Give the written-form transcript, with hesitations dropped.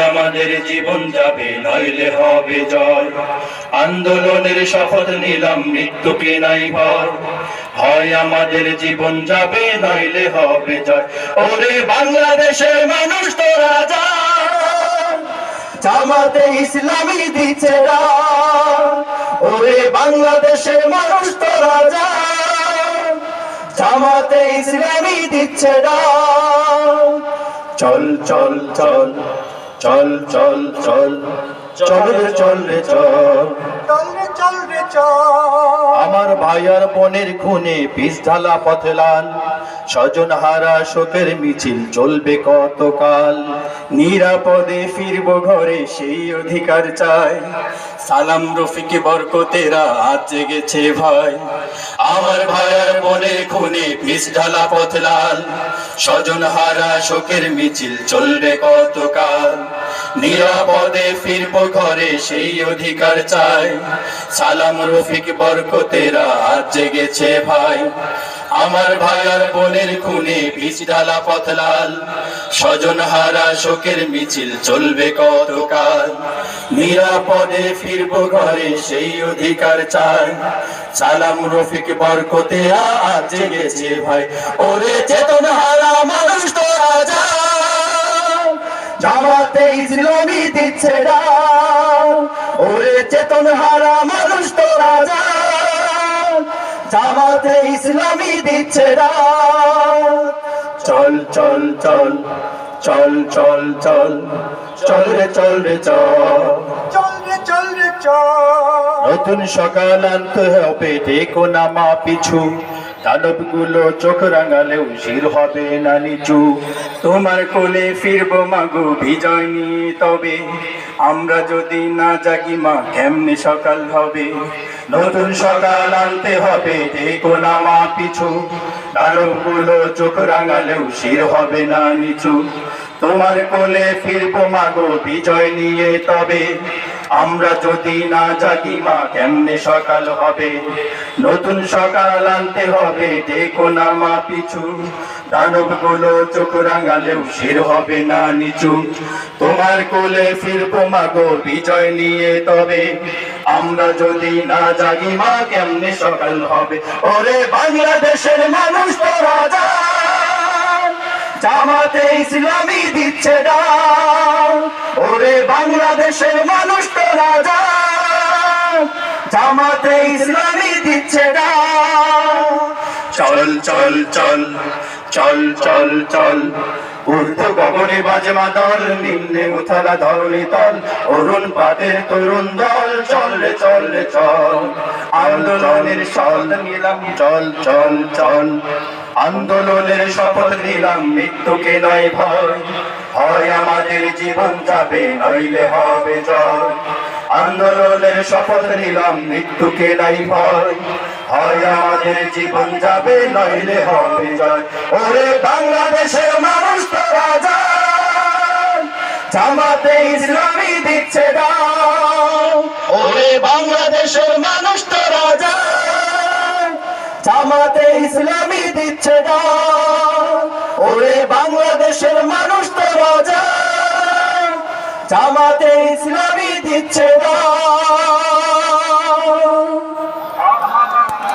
আমাদের জীবন যাবে নইলে হবে জয়। আন্দোলনের শপথ নিলাম মৃত্যুকে নাই ভয়। হয় আমাদের জীবন যাবে নইলে হবে জয়। ওরে বাংলাদেশের মানুষ তোরা যা, জামাতে ইসলামী দিচ্ছে রায়। ওরে বাংলাদেশের মানুষ তোরা যা, জামাতে ইসলামী দিচ্ছে রায়। চল চল চল চল চল চল চল রে চল রে চল, চল রে চল রে চল। আমার ভাই আর বোনের খুনে পিছ ঢালা পথে লাল, স্বজন হারা শোকের মিছিল চলবে কতকাল। নিরাপদে ফিরবো ঘরে সেই অধিকার চাই, সালাম রফিক বরকতেরা আজ জেগেছে ভাই। আমার ভাই আর বোনের খুনে পিছ ঢালা পথ লাল, স্বজন হারা শোকের মিছিল চলবে কতকাল। নিরাপদে ফিরবো ঘরে সেই অধিকার চাই, সালাম রফিক বরকতেরা আজ জেগেছে ভাই। আমার ভাই আর বোনের খুনে পিছ ঢালা পথ লাল, স্বজন হারা শোকের মিছিল চলবে কতকাল। নিরাপদে ফিরবো ঘরে সেই অধিকার চাই, সালাম রফিক বরকতেরা আজ জেগেছে ভাই। ওরে চেতনা হারা মানুষ তোরা যা, জামাতে ইসলামী দিচ্ছে রায়। ওরে চেতন হারা মানুষ তোরা যা, জামাতে ইসলামী দিচ্ছে রায়। চল চল চল চল চল চল চল রে চল রে চল, চল রে চল রে চল। নতুন সকাল আনতে হবে দেখো না মা পিছু, দানবগুলো চোখ রাঙালেও শির হবে না নিচু। তোমার কোলে ফিরবো মাগো বিজয় নিয়ে তবে, আমরা যদি না জাগি মা কেমনে সকাল হবে। নতুন সকাল আনতে হবে দেখো না মা পিছু, দানবগুলো চোখ রাঙালেও শির হবে না নিচু। তোমার কোলে ফিরবো মাগো বিজয় নিয়ে তবে, আমরা যদি না জাগি মা কেমনে সকাল হবে। নতুন সকাল আনতে হবে দেখো না মা পিছু, দানবগুলো চোখ রাঙালেও শির হবে না নিচু। তোমার কোলে ফিরবো মাগো বিজয় নিয়ে তবে, আমরা যদি না জাগি মা কেমনে সকাল হবে। ওরে বাংলাদেশের মানুষ তোরা যা, জামাতে ইসলামী দিচ্ছে রায়। ওরে বাংলাদেশের মানুষ তোরা যা, জামাতে ইসলামী দিচ্ছে রায়। চল চল চল চল চল চল, ঊর্ধ্ব গগনে বাজে মাদল, নিম্নে উথালা ধরণী তল, অরুণ পাতের তরুণ দল। চল রে চল রে চল, আন্দোলনের শপথ নিলাম চল চল চল, আন্দোলনের শপথ নিলাম মৃত্যুকে নয় ভয়। হয় আমাদের জীবন যাবে নইলে হবে জয়। আন্দোলনের শপথ নিলাম মৃত্যুকে নাই ভয়, হয় আমাদের জীবন যাবে নইলে হবে জয়। ওরে বাংলাদেশের মানুষ তোরা যা, জামাতে ইসলামী দিচ্ছে রায়। ওরে বাংলাদেশের মানুষ তোরা যা, জামাতে ইসলামী দিচ্ছে রায়। ওরে বাংলাদেশের মানুষ তোরা যা, জামাতে ইসলামী দিচ্ছে রায়।